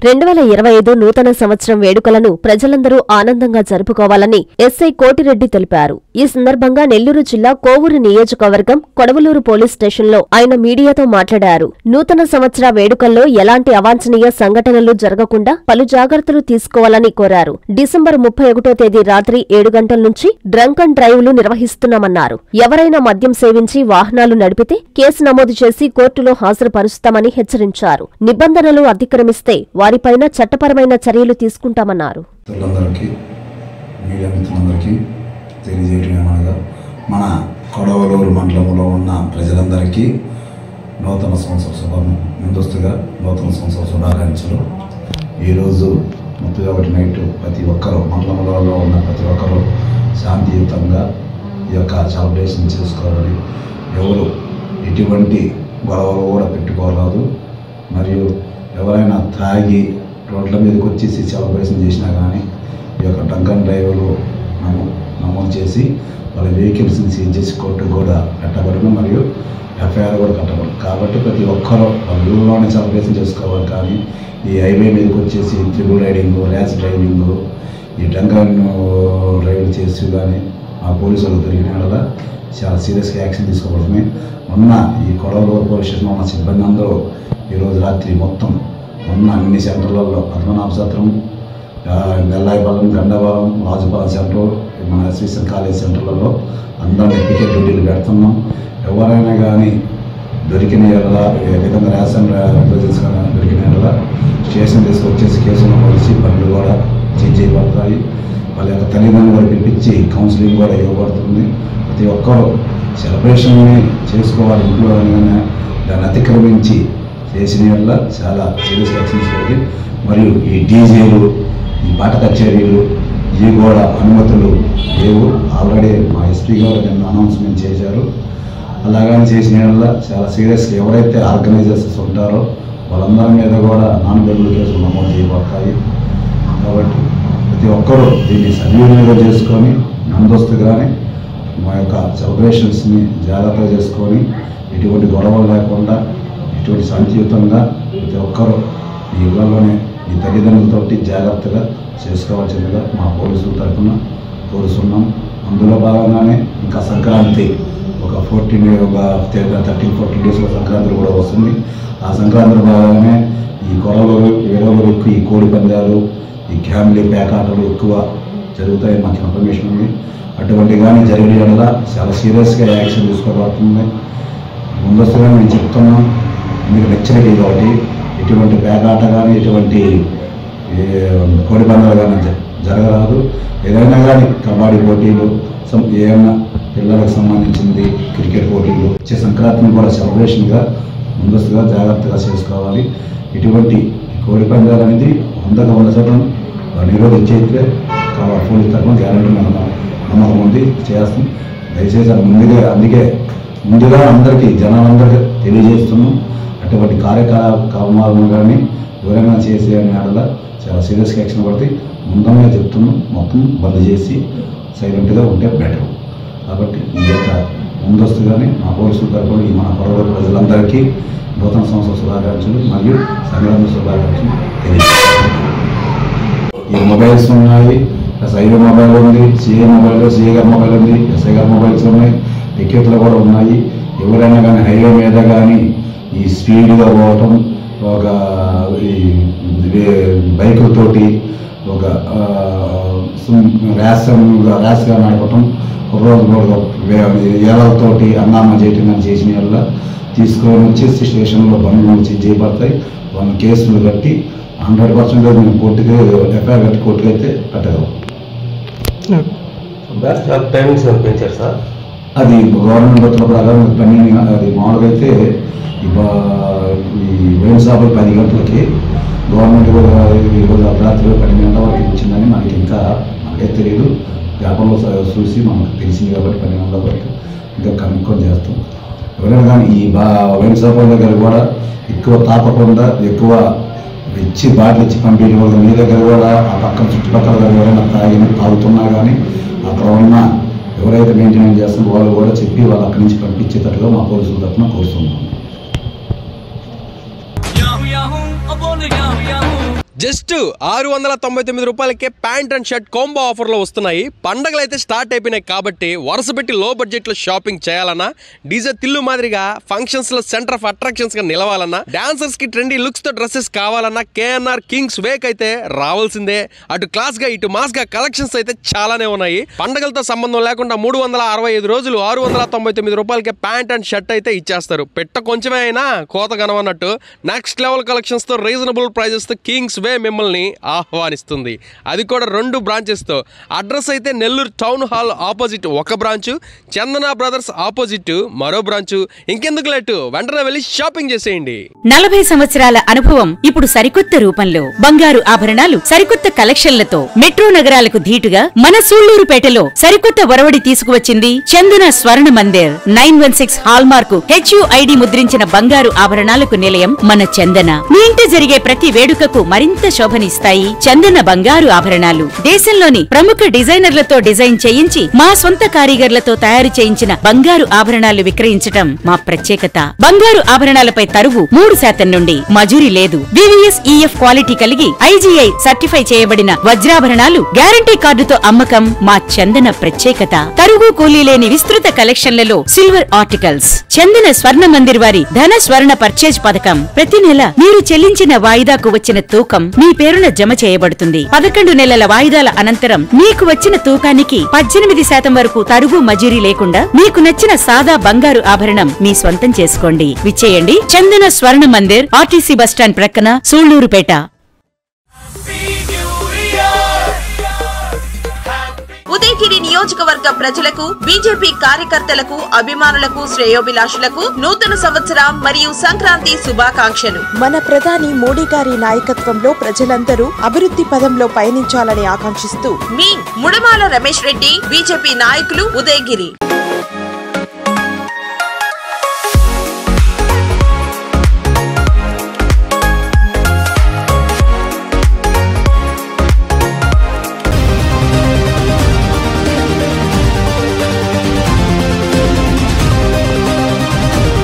2025 నూతన సంవత్సరం వేడుకలను ప్రజలందరూ ఆనందంగా జరుపుకోవాలని ఎస్ఐ కోటిరెడ్డి తెలిపారు. ఈ సందర్భంగా నెల్లూరు జిల్లా కోవూరు నియోజకవర్గం కొడవలూరు పోలీస్ స్టేషన్లో ఆయన మీడియాతో మాట్లాడారు. నూతన సంవత్సర వేడుకల్లో ఎలాంటి అవాంఛనీయ సంఘటనలు జరగకుండా పలు జాగ్రత్తలు తీసుకోవాలని కోరారు. డిసెంబర్ 31వ తేదీ రాత్రి 7 గంటల నుంచి డ్రంక్ అండ్ డ్రైవ్లు నిర్వహిస్తున్నామన్నారు. ఎవరైనా మద్యం సేవించి వాహనాలు నడిపితే కేసు నమోదు చేసి కోర్టులో హాజరుపరుస్తామని హెచ్చరించారు. నిబంధనలు అతిక్రమిస్తే వారిపైన చట్టపరమైన చర్యలు తీసుకుంటామన్నారు. మన కొడవలూరు మండలంలో ఉన్న ప్రజలందరికీ నూతన సంవత్సర ముందస్తుగా నూతన సంవత్సర శుభాకాంక్షలు. ఈరోజు 31 నైట్ ప్రతి ఒక్కరూ మండలంలో ఉన్న ప్రతి ఒక్కరూ శాంతియుతంగా ఈ యొక్క సెలబ్రేషన్ చేసుకోవాలి. ఎవరు ఎటువంటి గొడవలు కూడా పెట్టుకోరాదు. మరియు ఎవరైనా తాగి రోడ్ల మీదకి వచ్చేసి సెలబ్రేషన్ చేసినా కానీ ఈ యొక్క డ్రంక్ అండ్ డ్రైవ్లు నమోదు చేసి వాళ్ళ వెహికల్స్ని సీజ్ చేసి కోర్టు కూడా పెట్టబడును, మరియు ఎఫ్ఐఆర్ కూడా కట్టబడును. కాబట్టి ప్రతి ఒక్కరూ వాళ్ళ ఊళ్ళోనే సెలబ్రేషన్ చేసుకోవాలి. కానీ ఈ హైవే మీదకి వచ్చేసి ట్రిపుల్ రైడింగ్, ర్యాష్ డ్రైవింగ్, ఈ డ్రంక్ అండ్ డ్రైవ్ చేసి కానీ ఆ పోలీసు వాళ్ళు దొరికిన వల్ల చాలా సీరియస్గా యాక్షన్ తీసుకోబడుతుంది. ఉన్న ఈ కొడవలూరు పోలీస్ స్టేషన్లో ఉన్న సిబ్బంది అందరూ ఈరోజు రాత్రి మొత్తం ఉన్న అన్ని సెంటర్లలో పద్మనాభసత్రం, నెల్లాయిపాలెం, గండవరం, రాజుపాలెం సెంటర్, మన ఎస్విఎస్ఎన్ కాలేజ్ సెంటర్లలో అందరినీ పికెట్ డ్యూటీలు పెడుతున్నాం. ఎవరైనా కానీ దొరికిన విధంగా రేషన్ దొరికిన స్టేషన్ తీసుకొచ్చేసి కేసులు కలిసి పనులు కూడా చేయబడతాయి. వాళ్ళ యొక్క తల్లిదండ్రులు కూడా పిలిపించి కౌన్సిలింగ్ కూడా ఇవ్వబడుతుంది. ప్రతి ఒక్కరూ సెలబ్రేషన్ని చేసుకోవాలి. ఇంట్లో దాన్ని అతిక్రమించి చేసిన వల్ల చాలా సీరియస్ యాక్షన్స్ అవుతాయి. మరియు ఈ డీజేలు, ఈ పాట కచేరీలు ఇవి కూడా అనుమతులు లేవు. ఆల్రెడీ మా ఎస్పీ గారు నిన్న అనౌన్స్మెంట్ చేశారు. అలాగని చేసిన వల్ల చాలా సీరియస్గా ఎవరైతే ఆర్గనైజర్స్ ఉంటారో వాళ్ళందరి మీద కూడా నాన్ బెయిలబుల్ కేసులు నమోదు చేయబడతాయి. కాబట్టి ప్రతి ఒక్కరూ దీన్ని సద్వినియోగం చేసుకొని ముందస్తుగానే మా యొక్క సెలబ్రేషన్స్ని జాగ్రత్తగా చేసుకొని ఎటువంటి గొడవలు లేకుండా ఇటువంటి శాంతియుతంగా ప్రతి ఒక్కరూ ఈ ఇళ్లలోనే ఈ తల్లిదండ్రులతోటి జాగ్రత్తగా చేసుకోవాల్సిందిగా మా పోలీసుల తరఫున కోరుతున్నాం. అందులో భాగంగానే ఇంకా సంక్రాంతి ఒక 13-14 డేస్లో సంక్రాంతి కూడా వస్తుంది. ఆ సంక్రాంతి భాగంగానే ఈ కొడవలూరు ఎక్కువ ఈ కోడి పందాలు, ఈ ఫ్యామిలీ పేకాటలు ఎక్కువ జరుగుతాయని మాకు ఇన్ఫర్మేషన్ ఉంది. అటువంటి కానీ జరిగిన వల్ల చాలా సీరియస్గా యాక్షన్ తీసుకోబడుతుంది. ముందస్తుగా మేము చెప్తున్నాం, మీకు హెచ్చరిక కాబట్టి ఎటువంటి పేకాట కానీ ఎటువంటి కోడి పందాలు కానీ జరగరాదు. ఏదైనా కానీ కబడ్డీ పోటీలు, ఏమైనా పిల్లలకు సంబంధించింది క్రికెట్ పోటీలు వచ్చే సంక్రాంతిని కూడా సెలబ్రేషన్గా ముందస్తుగా జాగ్రత్తగా చేసుకోవాలి. ఇటువంటి కోడి పందాలు అనేది 100% నిరోధించే కాబట్టి పోలీస్ తరఫున గ్యారెంటీ నమ్మకం ఉంది, చేస్తాం. దయచేసి అందుకే ముందుగా అందరికీ జనాలందరికీ తెలియజేస్తున్నాం. అటువంటి కార్యక్రమాలను కానీ ఎవరైనా చేసే ఆడల చాలా సీరియస్గా యాక్షన్ పడితే ముందంగా చెప్తున్నాం. మొత్తం బంద్ చేసి సైలెంట్గా ఉంటే బెటర్. కాబట్టి ఈ యొక్క ముందస్తుగానే మా పోలీసుల తరఫున ఈ మన కొడవలూరు ప్రజలందరికీ నూతన సంవత్సర శుభాకాంక్షలు మరియు సంక్రాంతి శుభాకాంక్షలు తెలియజేస్తాం. ఈ మొబైల్స్ ఉన్నాయి, ఎస్ఐ మొబైల్ ఉంది, సిఏ గారి మొబైల్ ఉంది, ఎస్ఐ గారి మొబైల్స్ ఉన్నాయి, టికెట్లు కూడా ఉన్నాయి. ఎవరైనా కానీ హైవే మీద కానీ ఈ స్పీడ్గా పోవటం, ఒక ఈ బైకులతోటి ఒక ర్యాష్గా నడపటం, రోజు ఏళ్ళతోటి అన్నామ చేయటం కానీ చేసిన వల్ల తీసుకొని వచ్చేసి స్టేషన్లో బండ్లు చేయబడతాయి. వాళ్ళని కేసులు కట్టి 100% మేము కోర్టుకి ఎఫ్ఐఆర్ కట్టి కోర్టుకి అయితే పెట్టగలం. టైమింగ్స్ పెంచారు సార్. అది గవర్నమెంట్ వచ్చిన ప్రకారం పని. అది మామూలుగా అయితే ఈ వైన్ షాపులు 10 గంటలకి, గవర్నమెంట్ కూడా ఈరోజు అర్ధరాత్రి 12 గంటల వరకు ఇచ్చిందని మనకైతే తెలియదు. పేపర్లో చూసి మనకు తెలిసింది కాబట్టి 12 గంటల వరకు ఇంకా కనుక్కొని చేస్తాం. ఎవరైనా కానీ ఈ వైన్ షాపుల దగ్గర కూడా ఎక్కువ తాపకుండా ఎక్కువ ఇచ్చి బాటిల్ ఇచ్చి పంపించడం వల్ల మీ దగ్గర కూడా ఆ పక్కన చుట్టుపక్కల ఎవరైనా తాగుతున్నా కానీ అక్కడ ఉన్న ఎవరైతే మెయింటెనెన్స్ చేస్తారో వాళ్ళు కూడా చెప్పి వాళ్ళు అక్కడి నుంచి పంపించేటట్టుగా మా పోలీసుల తరఫున కోరుతున్నాం. జస్ట్ 699 రూపాయలకే ప్యాంట్ అండ్ షర్ట్ కాంబో ఆఫర్లో వస్తున్నాయి. పండగలు అయితే స్టార్ట్ అయిపోయినాయి కాబట్టి వరుస పెట్టి లో బడ్జెట్లో షాపింగ్ చేయాలన్నా, డీజే తిల్లు మాదిరిగా ఫంక్షన్స్లో సెంటర్ ఆఫ్ అట్రాక్షన్స్గా నిలవాలన్నా, డాన్సర్స్కి ట్రెండీ లుక్స్తో డ్రెస్సెస్ కావాలన్నా కేఎన్ఆర్ కింగ్స్ వేక్ అయితే రావాల్సిందే. అటు క్లాస్గా ఇటు మాస్గా కలెక్షన్స్ అయితే చాలానే ఉన్నాయి. పండగలతో సంబంధం లేకుండా 365 రోజులు 699 రూపాయలకే ప్యాంట్ అండ్ షర్ట్ అయితే ఇచ్చేస్తారు. పెట్ట కొంచెమే అయినా కోత కనవన్నట్టు నెక్స్ట్ లెవెల్ కలెక్షన్స్తో రీజనబుల్ ప్రైజెస్తో కింగ్స్ వే మిమ్మల్ని ఆహ్వానిస్తుంది. అది కూడా 2 బ్రాంచెస్తో. అడ్రస్ అయితే నెల్లూరు టౌన్ హాల్ ఆపోజిట్ ఒక బ్రాంచు, చందన బ్రదర్స్ ఆపోజిట్ మరో బ్రాంచు. ఇంకెందుకు లేటు, వెంటనే వెళ్ళి షాపింగ్ చేసేయండి. 40 సంవత్సరాల అనుభవం ఇప్పుడు సరికొత్త రూపంలో బంగారు ఆభరణాలు సరికొత్త కలెక్షన్లతో మెట్రో నగరాలకు ధీటుగా మన సూళ్లూరుపేటలో సరికొత్త ఒరవడి తీసుకువచ్చింది చందన స్వర్ణ మందిర్. 916 హాల్మార్కు HUID ముద్రించిన బంగారు ఆభరణాలకు నిలయం మన చందన. మీ ఇంట జరిగే ప్రతి వేడుకకు మరింత శోభనిస్తాయి చందన బంగారు ఆభరణాలు. దేశంలోని ప్రముఖ డిజైనర్లతో డిజైన్ చేయించి మా సొంత కారీగర్లతో తయారు చేయించిన బంగారు ఆభరణాలు విక్రయించటం మా ప్రత్యేకత. బంగారు ఆభరణాలపై తరుగు 3% నుండి, మజూరీ లేదు. VVS EF క్వాలిటీ కలిగి IGI సర్టిఫై చేయబడిన వజ్రాభరణాలు గ్యారంటీ కార్డుతో అమ్మకం మా చందన ప్రత్యేకత. తరుగు కూలీ లేని విస్తృత కలెక్షన్లలో సిల్వర్ ఆర్టికల్స్. చందన స్వర్ణ మందిర్ వారి ధన స్వర్ణ పర్చేజ్ పథకం. ప్రతి నెల మీరు చెల్లించిన వాయిదాకు వచ్చిన తూకం మీ పేరున జమ చేయబడుతుంది. 11 నెలల వాయిదాల అనంతరం మీకు వచ్చిన తూకానికి 18% వరకు తరుగు మజూరీ లేకుండా మీకు నచ్చిన సాదా బంగారు ఆభరణం మీ స్వంతం చేసుకోండి. విచ్చేయండి చందన స్వర్ణ మందిర్, RTC బస్టాండ్ ప్రక్కన, సూళ్లూరుపేట. ఉదయగిరి నియోజకవర్గ ప్రజలకు, బీజేపీ కార్యకర్తలకు, అభిమానులకు, శ్రేయోభిలాషులకు నూతన సంవత్సరం మరియు సంక్రాంతి శుభాకాంక్షలు. మన ప్రధాని మోడీ గారి నాయకత్వంలో ప్రజలందరూ అభివృద్ధి పదంలో పయనించాలని ఆకాంక్షిస్తూ మీ ముడమాల రమేష్ రెడ్డి, బీజేపీ నాయకులు, ఉదయగిరి.